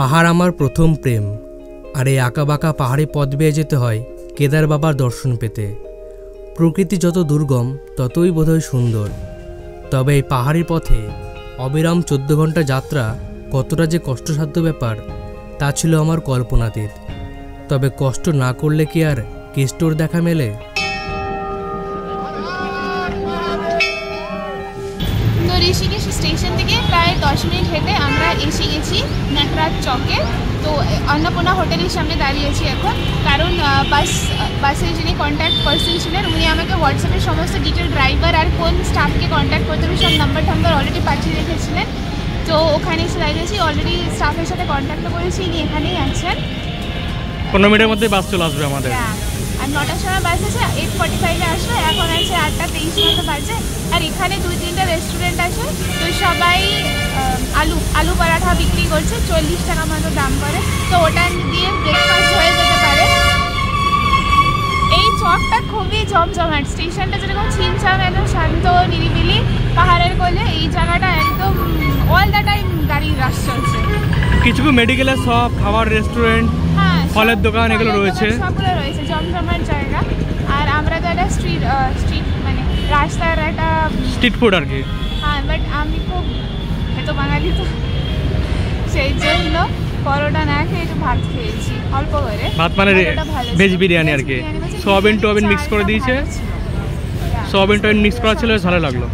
পাহাড় আমার প্রথম প্রেম, আর এই আঁকাবাঁকা পাহাড়ি পথ বেয়ে যেতে হয় কেদার বাবার দর্শন পেতে। প্রকৃতি যত দুর্গম ততই বোধহয় সুন্দর। তবে এই পাহাড়ি পথে অবিরাম 14 ঘন্টা যাত্রা কতটা যে কষ্টসাধ্য ব্যাপার তা ছিল আমার কল্পনাতীত। তবে কষ্ট না করলে কি আর কেষ্টর দেখা মেলে? তো ঋষিকেশ স্টেশন থেকে প্রায় 10 মিনিট হেঁটে আমরা এসে গেছি ন্যাকড়ার চকে। তো অন্নপূর্ণা হোটেলের সামনে দাঁড়িয়েছি এখন, কারণ বাসের যিনি কন্ট্যাক্ট পার্সন ছিলেন উনি আমাকে হোয়াটসঅ্যাপে সমস্ত ডিটেল ড্রাইভার আর কোন স্টাফকে কন্ট্যাক্ট করতে হবে সব নাম্বার অলরেডি পাঠিয়ে রেখেছিলেন। তো ওখানে এসে দাঁড়িয়েছি, অলরেডি স্টাফের সাথে কন্ট্যাক্টও করেছি, ইনি এখানেই আছেন। 15 মিনিটের মধ্যে বাস চলে আসবে আমাদের। আর 9টার সময় বাস আছে, 8:45-এ আসবে, এখন আছে 8:23 মতো বাজে। আর এখানে 2-3টা রেস্টুরেন্ট আছে, তো সবাই আলু পরাঠা বিক্রি করছে, 40 টাকা মতো দাম করে, তো ওটা দিয়ে ব্রেকফাস্ট হয়ে যেতে পারে। এই চকটা খুবই জমজমাট, স্টেশনটা যেরকম ছিমছাম একদম শান্ত নিরিবিলি পাহাড়ের কোলে, এই জায়গাটা একদম অল দ্য টাইম গাড়ির রাশ চলছে। কিছু মেডিকেলের সব, খাবার রেস্টুরেন্ট, ফলের দোকান এগুলো রয়েছে, সবগুলো রয়েছে, জমজমাট জায়গা। আর আমরা তো একটা স্ট্রিট মানে রাস্তার একটা স্ট্রিট ফুড আর কি। হ্যাঁ, বাট আমি খুব এত বাঙালি তো সেই জন্য পরোটা না খেয়ে একটু ভাত খেয়েছি অল্প করে। ভাত মানে ভেজ বিরিয়ানি আর কি, সোয়াবিন টোয়াবিন মিক্স করে দিয়েছে, সোয়াবিন টোয়াবিন মিক্স করা ছিল, ভালো লাগলো।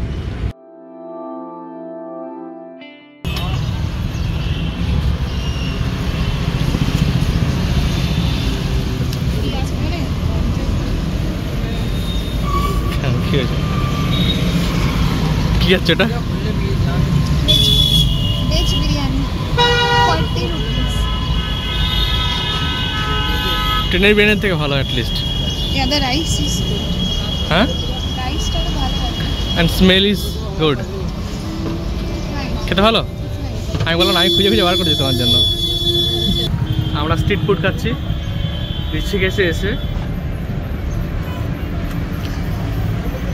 কি আছে এটা? Veg biryani 40 rupees. ট্রেনের বিরিয়ানির থেকে ভালো at least. Yeah, the rice is good. হ্যাঁ, রাইসটা তো ভালো আছে and smell is good. খেতে ভালো? আমি বললাম আমি খুঁজে খুঁজে বার করে দিই তোমার জন্য। আমরা স্ট্রিট ফুড খাচ্ছি ঋষিকেশে এসে।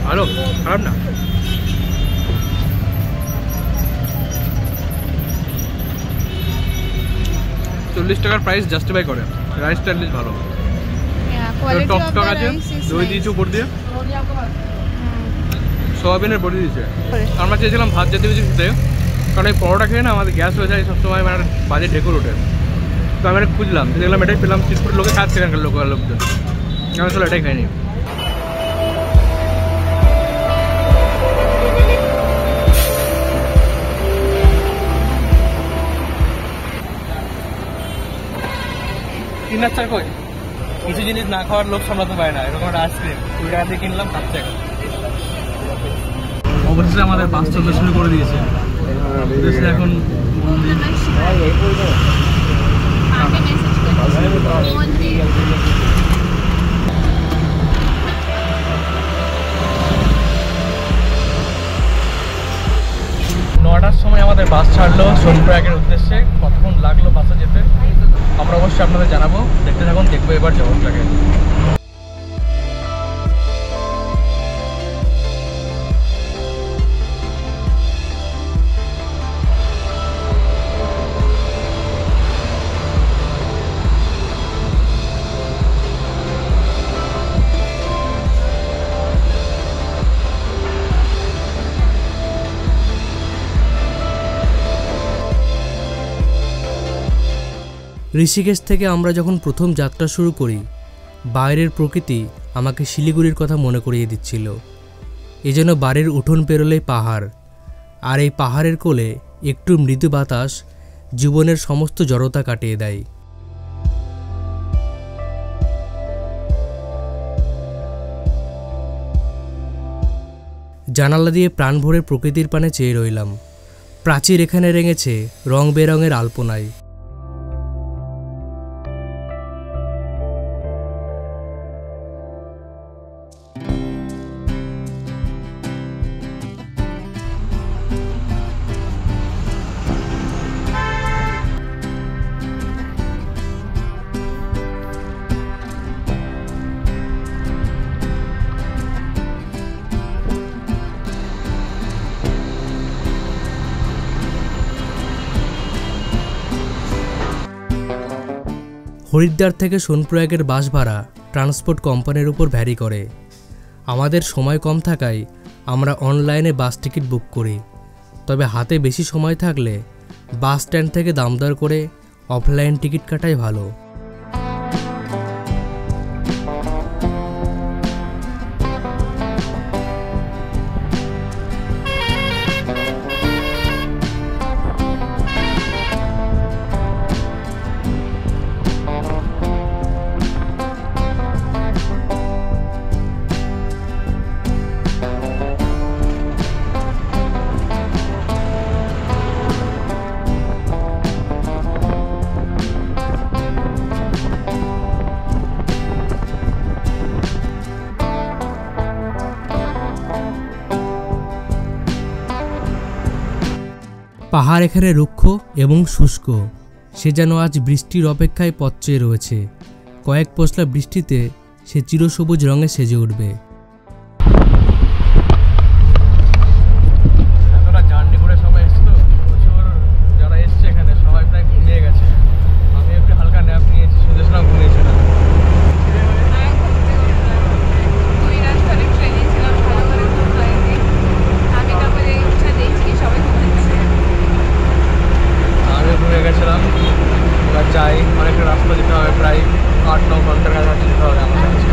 ভালো, খারাপ না। 40 টাকার প্রাইস জাস্টিফাই করে, রাইসটা অ্যাটলিস্ট ভালো। টক টক আছে, দই দিয়েছে উপর দিয়ে, সোয়াবিনের বড়ি দিয়েছে। আমরা চেয়েছিলাম ভাত জাতীয় কিছু খেতে, কারণ এই পরোটা খেয়ে না আমাদের গ্যাস হয়ে যায় সবসময়, মানে বাজে ঢেকুর ওঠে। তো আমি এটা খুঁজলাম, দেখলাম এটাই পেলাম, স্ট্রিট ফুড লোকে খাচ্ছে এখানকার লোকজন, আমি আসলে এটাই খাইনি। কিনার চা কই? কিছু জিনিস না খাওয়ার লোক সামলাতে পারে না, এরকম একটা আইসক্রিম 2 টাকা দিয়ে কিনলাম, খাচ্ছে এখন। অবশ্যই আমাদের বাস চলতে শুরু করে দিয়েছে, এখন নটার সময় আমাদের বাস ছাড়লো সোনপ্রয়াগের উদ্দেশ্যে। কতক্ষণ লাগলো বাসে যেতে আমরা অবশ্যই আপনাদের জানাবো, দেখতে থাকুন, দেখবো এবার জগৎটাকে। ঋষিকেশ থেকে আমরা যখন প্রথম যাত্রা শুরু করি, বাইরের প্রকৃতি আমাকে শিলিগুড়ির কথা মনে করিয়ে দিচ্ছিল। এজন্য বাড়ির উঠোন পেরোলেই পাহাড়, আর এই পাহাড়ের কোলে একটু মৃদু বাতাস জীবনের সমস্ত জড়তা কাটিয়ে দেয়। জানালা দিয়ে প্রাণ ভরে প্রকৃতির পানে চেয়ে রইলাম। প্রাচীর এখানে রেঙেছে রং বেরঙের আলপনায়। হরিদ্বার থেকে সোনপ্রয়াগের বাস ভাড়া ট্রান্সপোর্ট কোম্পানির উপর ভ্যারি করে। আমাদের সময় কম থাকায় আমরা অনলাইনে বাস টিকিট বুক করি, তবে হাতে বেশি সময় থাকলে বাস স্ট্যান্ড থেকে দাম দর করে অফলাইন টিকিট কাটাই ভালো। পাহাড় এখানে রুক্ষ এবং শুষ্ক, সে যেন আজ বৃষ্টির অপেক্ষায় পথ চেয়ে রয়েছে। কয়েক পশলা বৃষ্টিতে সে চিরসবুজ রঙে সেজে উঠবে। এতটা জার্নি করে সবাই এসছে তো, প্রচুর যারা এসছে এখানে সবাই প্রায় ঘুমিয়ে গেছে। আমি একটু হালকা ন্যাপ নিয়েছি, সুদেশরাও ঘুমিয়েছিলাম। গেছিলাম এবার যাই, অনেকটা রাস্তা যেতে হবে, প্রায় 8-9 ঘন্টার কাছে যেতে হবে আমার কাছে।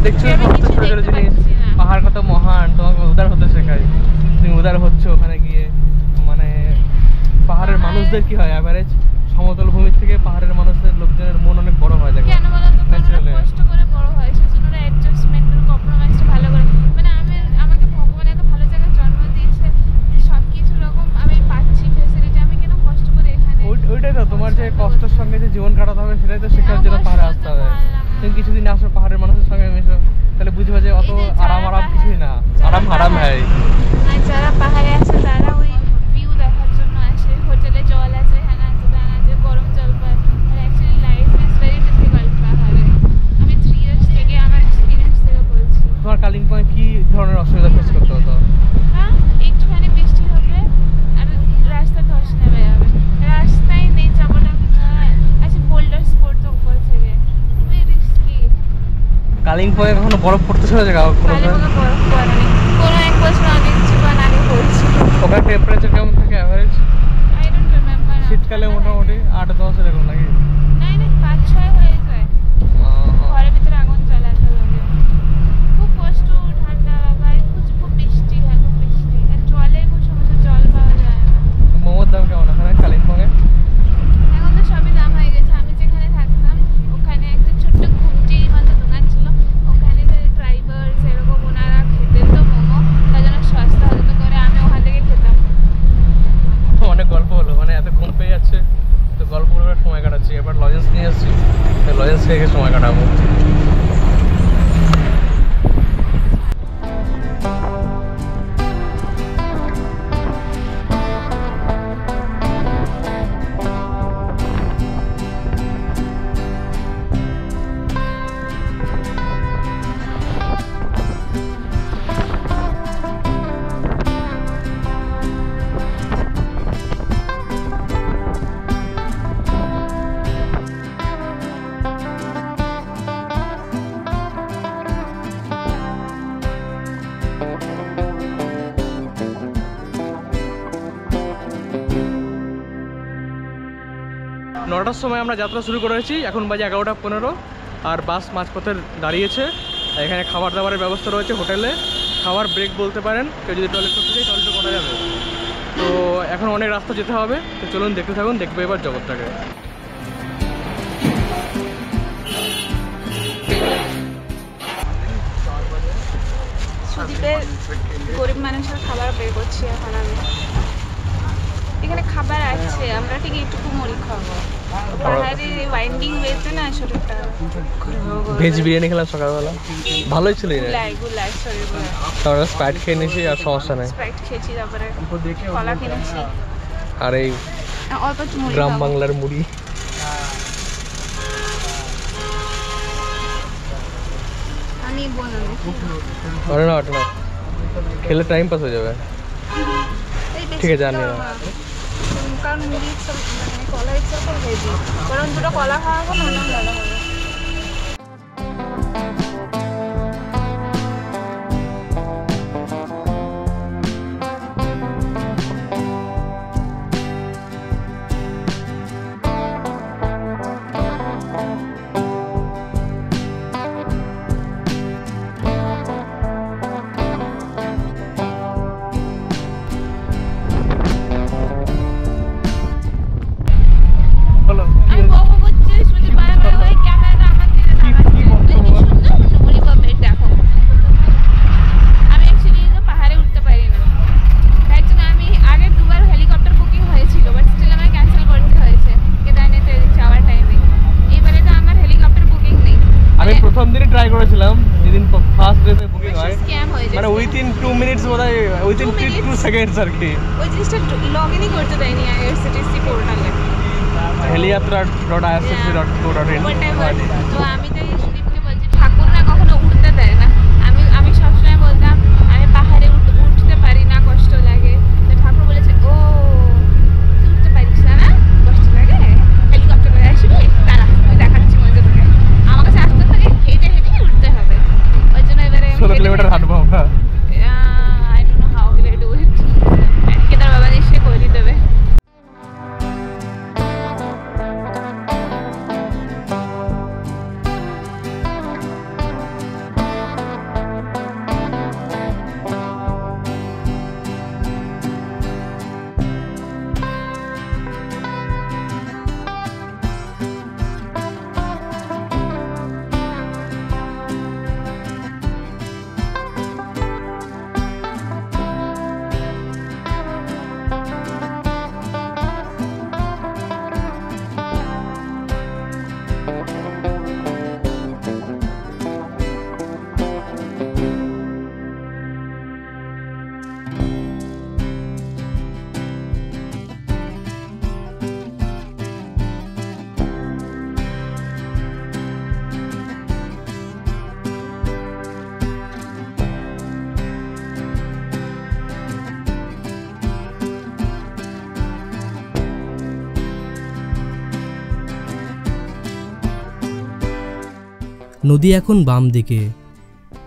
দেখছো জিনিস, পাহাড় কত মহান, তোমাকে উদার হতে শেখায়। তুমি উদার হচ্ছ ওখানে গিয়ে। মানে পাহাড়ের মানুষদের কি হয়, অ্যাভারেজ সমতল ভূমির থেকে পাহাড়ের মানুষদের লোকজনের মন অনেক বড় হয়। দেখো কেন বলো তো, কষ্ট করে বড় হয়, সেজন্য ওরা অ্যাডজাস্টমেন্ট আর কম্প্রোমাইজটা ভালো করে। মানে আমাকে ভগবান এত ভালো জায়গায় জন্ম দিয়েছে, সবকিছু রকম আমি পাচ্ছি ফ্যাসিলিটি, আমি কেন কষ্ট করে এখানে। ওইটাই তো তোমার যে কষ্টের সঙ্গে যে জীবন কাটাতে হবে সেটাই তো শেখার জন্য পাহাড়ে আসতে হবে। তুমি কিছুদিন আসো পাহাড়ের মানুষের সঙ্গে মিশো, তাহলে বুঝবে যে অত আরাম কিছুই না, আরাম হয়। আর যারা পাহাড়ে আছে তারা ওই ভিউ দেখার জন্য আসে, হোটেলে জল আছে, হ্যাঁ আছে, ব্যান আছে, গরম জল পায়। আর actually life is very difficult পাহাড়ে। আমি 3 ইয়ার্স থেকে আমার এক্সপিরিয়েন্স থেকে বলছি। তোমার কালিম্পংয়ে কি ধরনের অসুবিধা ফেস করতে হতো? হ্যাঁ, একটুখানি বৃষ্টি হবে আর রাস্তা ধস নেমে যাবে, রাস্তায় নেই যাবোটা আছে, বোল্ডার স্পোর্ট তো উপর থেকে, খুবই রিস্কি। কালিম্পংয়ে কখনো বরফ পড়তে শুনেছে? কালিম্পংয়ে বরফ পড়েনি, কোনো এক বছর অনেক জীবন আগে পড়ছিল। ওখানে টেম্পারেচার কেমন থাকে অ্যাভারেজ? I don't remember. শীতকালে মোটামুটি 8-10 এরকম নাকি? না 5-6 হয়ে যায়। ঘরের ভিতরে আগুন জ্বালাতে লাগে, খুব কষ্ট। ঠান্ডা ভাই, খুব বৃষ্টি হয়, খুব বৃষ্টি, আর জলের খুব সমস্যা, জল পাওয়া যায় না। মোমোর দাম কেমন ওখানে কালিম্পংয়ে? এখন তো সবই দাম হয়ে গেছে। আমি যেখানে থাকতাম ওখানে একটা ছোট্ট ঘুমটির মতো দোকান ছিল, ওখানে যে ড্রাইভার সেরকম ওনারা খেতেন তো মোমো, তার জন্য সস্তা হতো করে আমি ওখান থেকে খেতাম। দেখে সময় কাটাবো। নটার সময় আমরা যাত্রা শুরু করেছি, এখন বাজে 11:15 আর বাস মাঝপথে দাঁড়িয়েছে। এখানে খাবার দাবারের ব্যবস্থা রয়েছে হোটেলে, খাবার ব্রেক বলতে পারেন, কেউ যদি টয়লেট করতে চাই টয়লেটে করা যাবে। তো এখন অনেক রাস্তা যেতে হবে, তো চলুন দেখতে থাকুন, দেখবে এবার জগৎটাকে। সুদীপের গরিব মানুষের খাবার বের করছি এখন আমি। এখানে খাবার আছে, আমরা ঠিক একটু মুড়ি খাবো। পাহাড়ে ওয়াইন্ডিং ওয়েতে না শরীরটা। ভেজ বিরিয়ানি খেলাম সকালবেলা, ভালোই ছিল। গুলাই শরীর গুলাই। তারপরে স্প্রাইট খেয়ে নিয়েছি, আর সমস্যা নেই। স্প্রাইট খেয়েছি, তারপরে কলা কিনেছি। আর এই অল্প একটু মুড়ি গ্রাম খাবো। বাংলার মুড়ি। আমি বানাবো। ওটা না, ওটা না, খেলে টাইম পাস হয়ে যাবে। ঠিক আছে, জানি না। কারণ মুড়ি মানে কলা ইচ্ছা করে ভেজি, বরং দুটো কলা খাওয়াবো, না ভালো হবে। আমি বকবক করছি, শুধু বারবার ওই ক্যামেরাটা আমার দিকে তাকাচ্ছে। কি সুন্দর মুড়ি কমপ্লিট দেখো। আমি অ্যাকচুয়ালি তো পাহাড়ে উঠতে পারি না, তাই জন্য আমি আগে দুবার হেলিকপ্টার বুকিং হয়েছিল, বাট স্টিল আমার ক্যান্সেল করতে হয়েছে কেদারনাথে যাওয়ার টাইমে। এবারে তো আমার হেলিকপ্টার বুকিং নেই। আমি প্রথম দিনই ট্রাই করেছিলাম, যেদিন ফার্স্ট ডেতে বুকিং হয়, স্ক্যাম হয়ে যায়, মানে উইথিন 2 মিনিটস বোধহয়, উইথিন 2 সেকেন্ডস আর কি। ওই জিনিসটা লগ ইনই করতে দেয়নি আইআরসিটিসি পোর্টালে। heliyatra.irctc.co.in। তো আমি তাই সুদীপকে বলছি, ঠাকুররা কখনো উঠতে দেয় না। আমি সবসময় বলতাম আমি পাহাড়ে উঠতে পারি না, কষ্ট লাগে। তো ঠাকুর বলেছে, ও তুই উঠতে পারিস না, না কষ্ট লাগে, হেলিকপ্টারে আসবি, দাঁড়া আমি দেখাচ্ছি মজা তোকে। আমার কাছে আসতে থাকে, হেঁটে হেঁটে উঠতে হবে। ওই জন্য এবারে 16 কিলোমিটার হাঁটবো আমরা। I don't know how will I do it. Kedar বাবা এসে করে দেবে। নদী এখন বাম দিকে।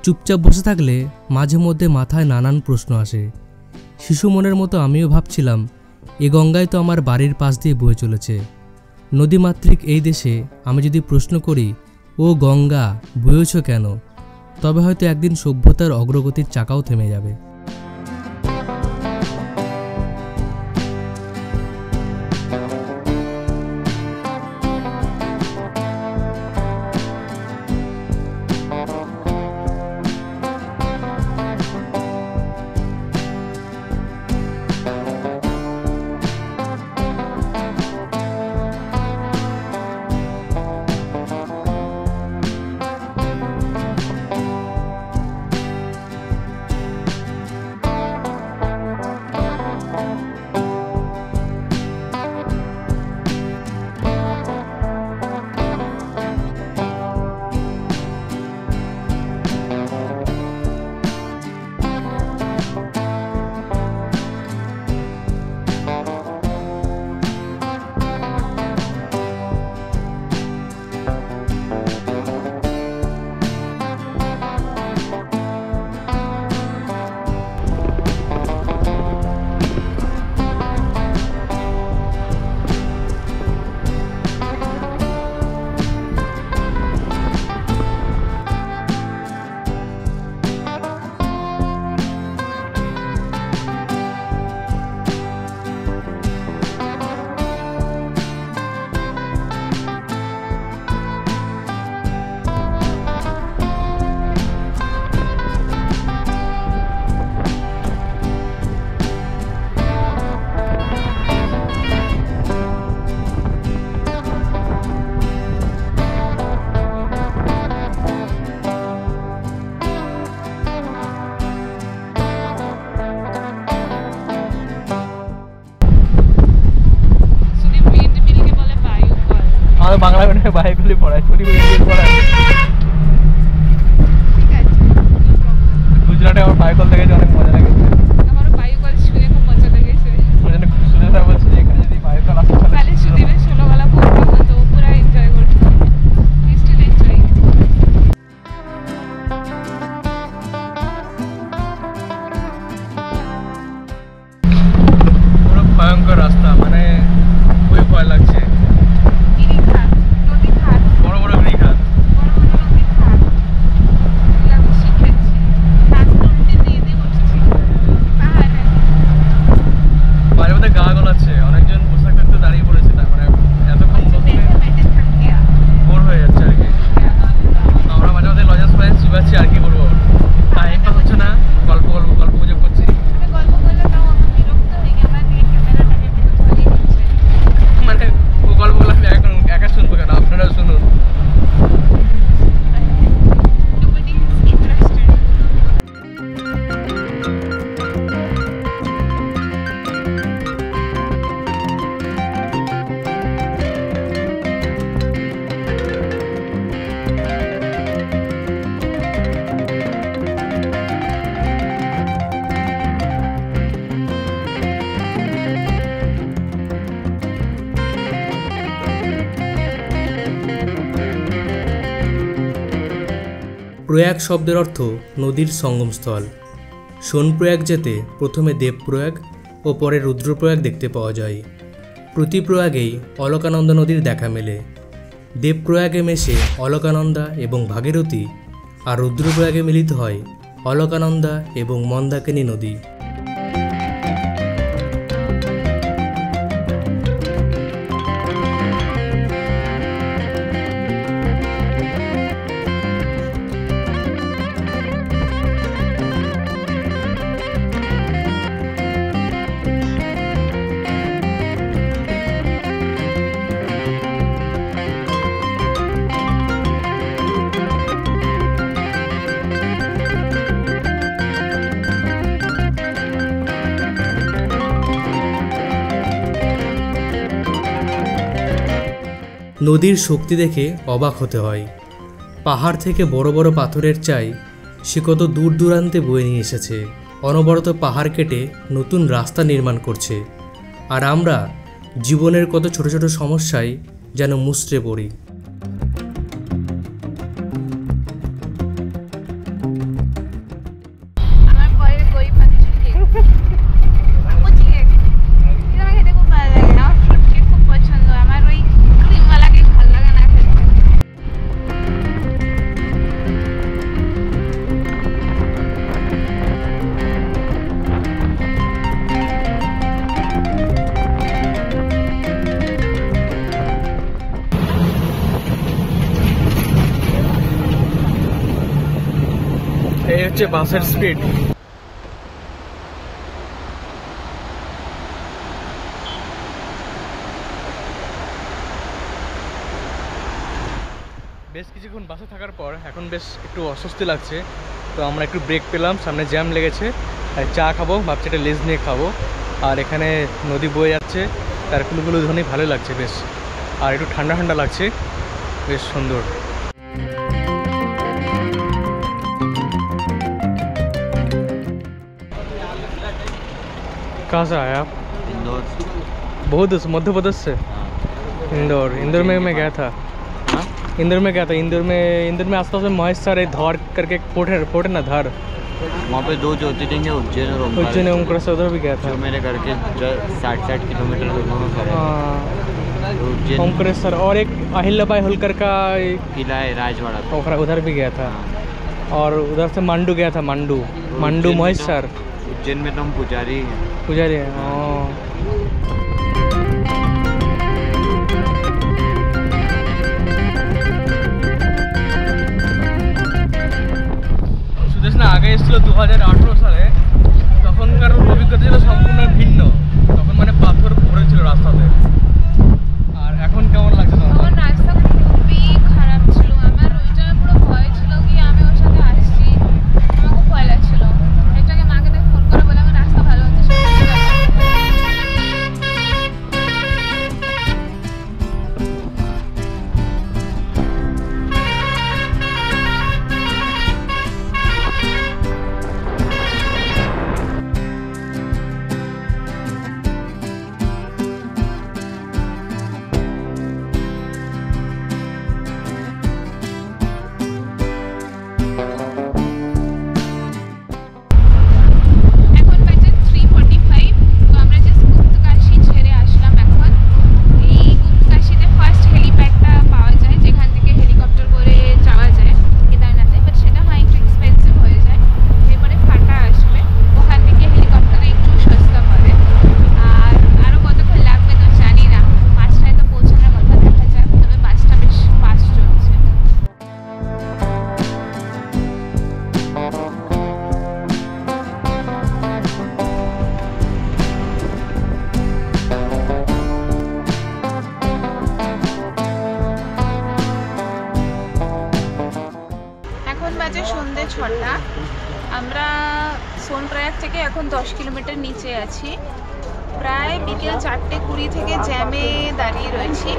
চুপচাপ বসে থাকলে মাঝে মধ্যে মাথায় নানান প্রশ্ন আসে। শিশু মনের মতো আমিও ভাবছিলাম, এ গঙ্গায় তো আমার বাড়ির পাশ দিয়ে বয়ে চলেছে। নদীমাতৃক এই দেশে আমি যদি প্রশ্ন করি, ও গঙ্গা বয়েছ কেন, তবে হয়তো একদিন সভ্যতার অগ্রগতির চাকাও থেমে যাবে। চুলি পড়ায়, চুরি করে পড়ায়। ঠিক আছে, গুজরাটে আমার পায়কল দেখেছি, অনেক মজা লেগেছে। আমারও বায়ুকল শুনে খুব মজা লেগেছে। ওই জন্য সুদেশা বলছি যে এখানে যদি পায়কল আসে তাহলে সুদীপের 16 গলা পড়বে, তো পুরো এনজয় করছে। Still enjoy. পুরো ভয়ঙ্কর রাস্তা, মানে খুবই ভয় লাগছে। গিরিখাত, নদী ঘাট, বড় বড় গিরিখাত। বড় বড় নদী ঘাট, এগুলো আমি শিখেছি। হাত উল্টে দিয়ে দিয়ে বসছি পাহাড়ে। মাঝে মধ্যে গা গলাচ্ছে, অনেকজন পোশাক থাকতে দাঁড়িয়ে পড়েছে, তারপরে এতক্ষণ বসে বোর হয়ে যাচ্ছে আর কি। আমরা মাঝে মধ্যে লজেন্স ফ্লাইন্স চিবাচ্ছি, আর কি করবো, টাইম পাস হচ্ছে না, গল্প গুজব করছি। আমি গল্প করলে তাও আমি বিরক্ত হয়ে গিয়ে আমার দিকে ক্যামেরাটাকে একটু ধরিয়ে দিচ্ছে। মানে ও গল্পগুলো আমি একা শুনবো কেন, আপনারাও শুনুন। Nobody is interested. প্রয়াগ শব্দের অর্থ নদীর সঙ্গমস্থল। সোনপ্রয়াগ যেতে প্রথমে দেবপ্রয়াগ ও পরে রুদ্রপ্রয়াগ দেখতে পাওয়া যায়। প্রতি প্রয়াগেই অলকানন্দা নদীর দেখা মেলে। দেবপ্রয়াগে মেশে অলকানন্দা এবং ভাগীরথী, আর রুদ্রপ্রয়াগে মিলিত হয় অলকানন্দা এবং মন্দাকিনী নদী। নদীর শক্তি দেখে অবাক হতে হয়। পাহাড় থেকে বড় বড় পাথরের চাই সে কত দূর দূরান্তে বয়ে নিয়ে এসেছে। অনবরত পাহাড় কেটে নতুন রাস্তা নির্মাণ করছে, আর আমরা জীবনের কত ছোট ছোট সমস্যায় যেন মুচড়ে পড়ি। আমার ভয়ে গই পাখি মুচিয়ে এটা আমাকে খেতে খুব ভালো লাগে। আমার ফ্রুট কেক খুব পছন্দ, আমার ওই ক্রিমওয়ালা কেক ভালো লাগে না খেতে। এই হচ্ছে বাসের স্পিড। বেশ কিছুক্ষণ বাসে থাকার পর এখন বেশ একটু অস্বস্তি লাগছে, তো আমরা একটু ব্রেক পেলাম, সামনে জ্যাম লেগেছে, আর চা খাবো ভাবছি, একটা লেজ নিয়ে খাবো। আর এখানে নদী বয়ে যাচ্ছে, তার কুলুকুলু ধ্বনি ভালো লাগছে বেশ, আর একটু ঠান্ডা ঠান্ডা লাগছে, বেশ সুন্দর। कहाँ से आए आप? इंदौर। बहुत दूर, मध्य प्रदेश से। इंदौर, इंदौर में मैं गया था। इंदौर में गया था, इंदौर में आसपास में महेश्वर है, धौर करके एक पोर्ट है ना, धार, वहाँ पे दो ज्योतिर्लिंग है, उज्जैन और ओमकारेश्वर। उज्जैन ओमकारेश्वर, उधर भी गया था। जो मेरे घर के 60 किलोमीटर दोनों में पड़े। हाँ, तो उज्जैन ओमकारेश्वर, और एक अहिल्याबाई होलकर का किला है राजवाड़ा पे। उधर भी गया था। और उधर से मांडू गया था, मांडू उज्जैन में महेश्वर। उज्जैन में तो हम पुजारी हैं। पुजारी है। हाँ, সুদেশ না আগে এসেছিল 2018 সালে, তখনকার অভিজ্ঞতা ছিল সম্পূর্ণ ভিন্ন। তখন মানে পাথর পড়েছিল রাস্তাতে। আর এখন কেমন লাগছে তোমার? তখন রাস্তা খুবই খারাপ ছিল, আমার ওইটা পুরো ভয় ছিল কি আমি ওর সাথে আসছি, আমার খুব ভয় লাগছিল। এটাকে মাকে তাই ফোন করে বলে আমার রাস্তা ভালো হচ্ছে, বাজে সন্ধ্যে 6টা। আমরা সোনপ্রয়াগ থেকে এখন 10 কিলোমিটার নিচে আছি। প্রায় বিকেল 4:20 থেকে জ্যামে দাঁড়িয়ে রয়েছি।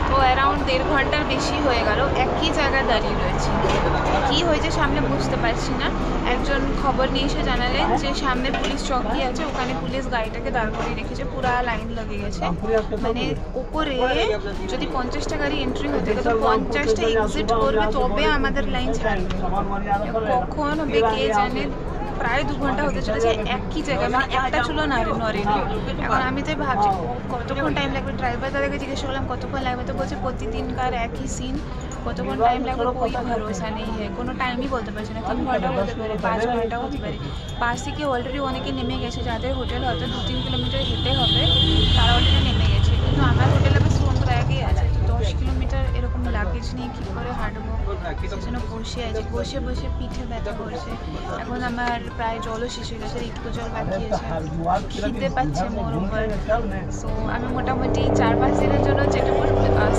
তো অ্যারাউন্ড 1.5 ঘন্টার বেশি হয়ে গেল একই জায়গায় দাঁড়িয়ে রয়েছি। কি হয়েছে সামনে বুঝতে পারছি না। একজন খবর নিয়ে এসে জানালেন যে সামনে পুলিশ চৌকি আছে, ওখানে পুলিশ গাড়িটাকে দাঁড় করিয়ে রেখেছে, পুরা লাইন লেগে গেছে। মানে উপরে যদি 50টা গাড়ি এন্ট্রি হতে গেলে 50টা এক্সিট করবে তবে আমাদের লাইন ছাড়বে। কখন হবে কে জানে। প্রায় 2 ঘন্টা হতে চলেছে একই জায়গায়, মানে একটা চুলো নড়েনি। এখন আমি তো ভাবছি কতক্ষণ টাইম লাগবে। ড্রাইভার দাদাকে জিজ্ঞেস করলাম কতক্ষণ লাগবে, তো বলছে প্রতিদিনকার একই সিন, কতক্ষণ টাইম লাগবে কোই ভরসা নেই। কোনো টাইমই বলতে পারছে না। 3 ঘন্টা হতে পারে, 5 ঘন্টা হতে পারে। পাশ থেকে অলরেডি অনেকে নেমে গেছে, যাদের হোটেল হয়তো 2-3 কিলোমিটার হেঁটে হবে তারা অলরেডি নেমে গেছে। কিন্তু আমার হোটেল আবার সোনপ্রয়াগেই আছে, তো 10 কিলোমিটার এরকম লাগেজ নিয়ে কী করে হাঁটবো, সেজন্য বসে আছি। বসে বসে পিঠে ব্যথা করছে। এখন আমার প্রায় জলও শেষ হয়ে গেছে, একটু জল বাকি আছে, খিদে পাচ্ছে মোর উপর। সো আমি মোটামুটি 4-5 দিনের জন্য যেটুকু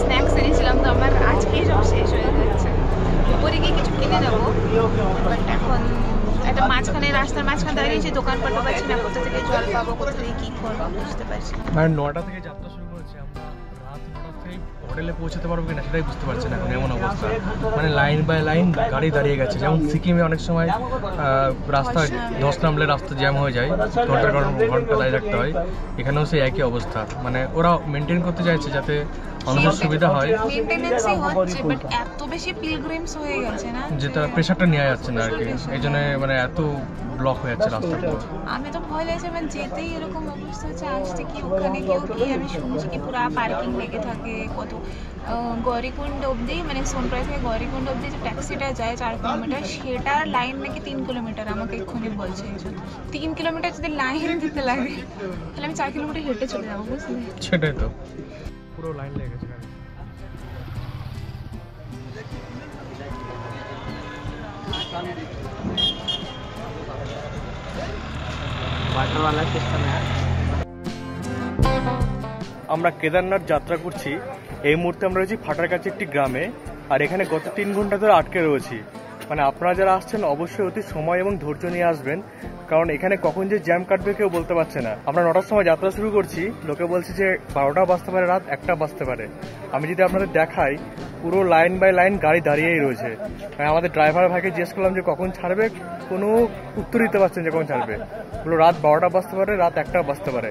স্ন্যাক্স এনেছিলাম, তো আমার আজকেই সব শেষ হয়ে যাচ্ছে। উপরে গিয়ে কিছু কিনে নেবো, বাট এখন একটা রাস্তার মাঝখানে দাঁড়িয়েছি, দোকানপাটও পাচ্ছি না, কোথা থেকে জল পাবো, কোথা থেকে কী করবো বুঝতে পারছি না। মানে 9টা থেকে যাত্রা শুরু করেছি আমরা, রাত 9টা থেকে হোটেলে পৌঁছাতে পারবো কিনা সেটাই বুঝতে পারছি না এখন, এমন অবস্থা। মানে লাইন বাই লাইন গাড়ি দাঁড়িয়ে গেছে। যেমন সিকিমে অনেক সময় রাস্তা ধস নামলে রাস্তা জ্যাম হয়ে যায়, ঘন্টা দাঁড়িয়ে রাখতে হয়, এখানেও সেই একই অবস্থা। মানে ওরা মেনটেন করতে চাইছে যাতে মানুষের সুবিধা হয়, মেইনটেনেন্সই হচ্ছে, বাট এত বেশি পিলগ্রিমস হয়ে গেছে না যে তার প্রেশারটা নেওয়া যাচ্ছে না আর কি। এই জন্য মানে এত ব্লক হয়ে যাচ্ছে রাস্তাটা। আমি তো ভয় লাগছে, মানে যেতেই এরকম অবস্থা হচ্ছে, আসতে কি ওখানে কেউ কি আমি শুনছি কি পুরা পার্কিং লেগে থাকে। কত গৌরীকুণ্ড অবধি, মানে সোনপ্রয়াগ থেকে গৌরীকুণ্ড অবধি যে ট্যাক্সিটা যায় 4 কিলোমিটার, সেটার লাইন নাকি 3 কিলোমিটার। আমাকে এক্ষুনি বলছে 3 কিলোমিটার যদি লাইন দিতে লাগে তাহলে আমি 4 কিলোমিটার হেঁটে চলে যাবো, বুঝলি? সেটাই তো, পুরো লাইন লেগে গেছে। वाटर वाला सिस्टम है। আমরা কেদারনাথ যাত্রা করছি। এই মুহূর্তে আমরা রয়েছি ফাটার কাছে একটি গ্রামে, আর এখানে গত 3 ঘন্টা ধরে আটকে রয়েছি। মানে আপনারা যারা আসছেন অবশ্যই অতি সময় এবং ধৈর্য নিয়ে আসবেন, কারণ এখানে কখন যে জ্যাম কাটবে কেউ বলতে পারছে না। আমরা 9টার সময় যাত্রা শুরু করছি, লোকে বলছে যে 12টা বাজতে পারে, রাত 1টা বাজতে পারে। আমি যদি আপনাদের দেখাই, পুরো লাইন বাই লাইন গাড়ি দাঁড়িয়েই রয়েছে। আমাদের ড্রাইভার ভাইকে জিজ্ঞেস করলাম যে কখন ছাড়বে, কোনো উত্তর দিতে পারছেন যে কখন ছাড়বে। পুরো রাত 12টা বাজতে পারে, রাত 1টা বাজতে পারে।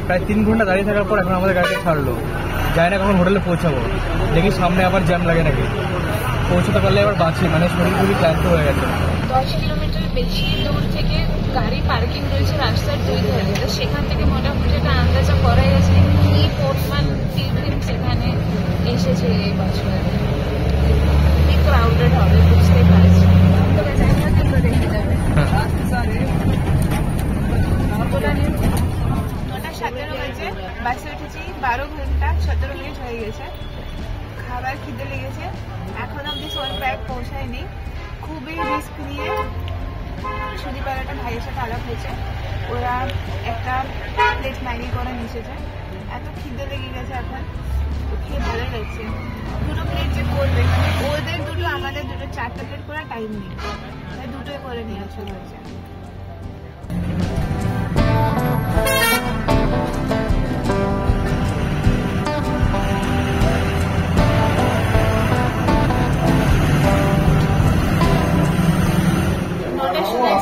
প্রায় 3 ঘন্টা দাঁড়িয়ে থাকার পর এখন আমাদের গাড়িটা ছাড়লো। যাই না কখন হোটেলে পৌঁছাবো, দেখি সামনে আবার জ্যাম লাগে নাকি। পৌঁছতে পারলে আবার বাঁচি, মানে শরীর খুবই ক্লান্ত হয়ে গেছে। 10 কিলোমিটার বেশি দূর থেকে গাড়ি পার্কিং রয়েছে রাস্তার 2 ধারে, তো সেখান থেকে মোটামুটি একটা আন্দাজা করা গেছে কি পরিমাণ পিলগ্রিম সেখানে এসেছে এই বছর। কি ক্রাউডেড হবে বুঝতে পারছি। তবে জায়গাটা তো দেখে যাবে। 9:17 বাজে বাসে উঠেছি, 12 ঘন্টা 17 মিনিট হয়ে গেছে। খাবার খিদে লেগেছে, এখন অব্দি সোনপ্রয়াগ পৌঁছায়নি। খুবই রিস্ক নিয়ে সুদীপাড়াটা ভাইয়ের সাথে আলাপ হয়েছে, ওরা একটা প্লেট ম্যাগি করে নিয়েছে। এত খিদে লেগে গেছে এখন, খেয়ে ভালো লাগছে। 2টো প্লেট যে করবে, ওদের 2টো আমাদের 2টো, 4টা প্লেট করার টাইম নেই, তাই 2টোই করে নিয়ে চলে হয়েছে।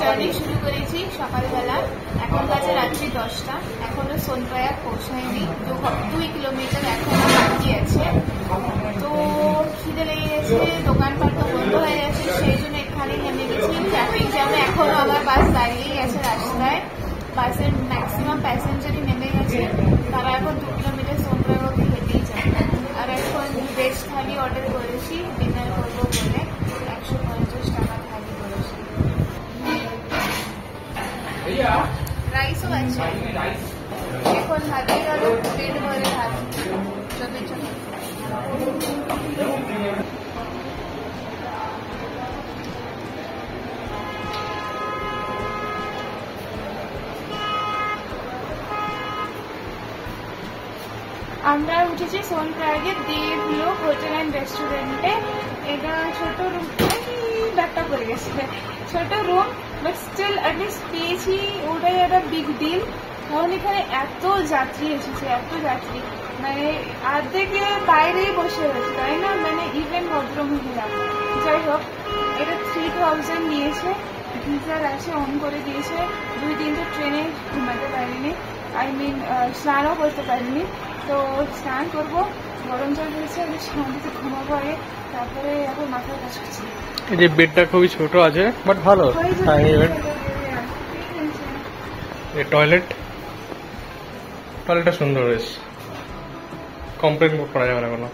জার্নি শুরু করেছি সকালবেলা, এখন বাজে রাত্রি 10টা। এখনো সোনপ্রয়াগ পৌঁছায়নি, 2 কিলোমিটার এখনো বাকি আছে। তো খিদে লেগে গেছে, দোকানপাট তো বন্ধ হয়ে গেছে, সেই জন্য এখানে নেমে গেছি। ট্রাফিক জ্যামে এখনো আমার বাস দাঁড়িয়েই গেছে রাস্তায়। বাসের ম্যাক্সিমাম প্যাসেঞ্জারই নেমে গেছে, তারা এখন 2 কিলোমিটার সোনপ্রয়াগ অব্দি হেঁটেই যায়। আর এখন ভেজ থালি অর্ডার করেছি ডিনার করবো বলে, 150 টাকা থালি করেছি। রাইসও আছে, এখন হাতে গেল পেট ভরে ভাত। চলে চলে আমরা উঠেছি সোনপ্রয়াগের দেবলোক হোটেল অ্যান্ড রেস্টুরেন্টে। এটা ছোট রুম, ব্যাগটা পড়ে গেছে, ছোট রুম, বাট স্টিল অ্যাটলিস্ট পেয়েছি, ওটাই একটা বিগ ডিল। কারণ এখানে এত যাত্রী এসেছে, এত যাত্রী, মানে অর্ধেকে বাইরেই বসে রয়েছে, তাই না, মানে ইভেন ভদ্রমহিলা। যাই হোক, এটা 3000 নিয়েছে, গিজার আছে, অন করে দিয়েছে। 2-3 ট্রেনে ঘুমাতে পারিনি, স্নানও করতে পারিনি। তো স্নান করবো, গরম জল রয়েছে, আমি শান্তিতে ঘুমাবো আগে, তারপরে এখন মাথায় কাজ করছি। এই যে বেডটা খুবই ছোট আছে, বাট ভালো। এই টয়লেটটা সুন্দর হয়েছে, কমপ্লেন করা যাবে না কোনো।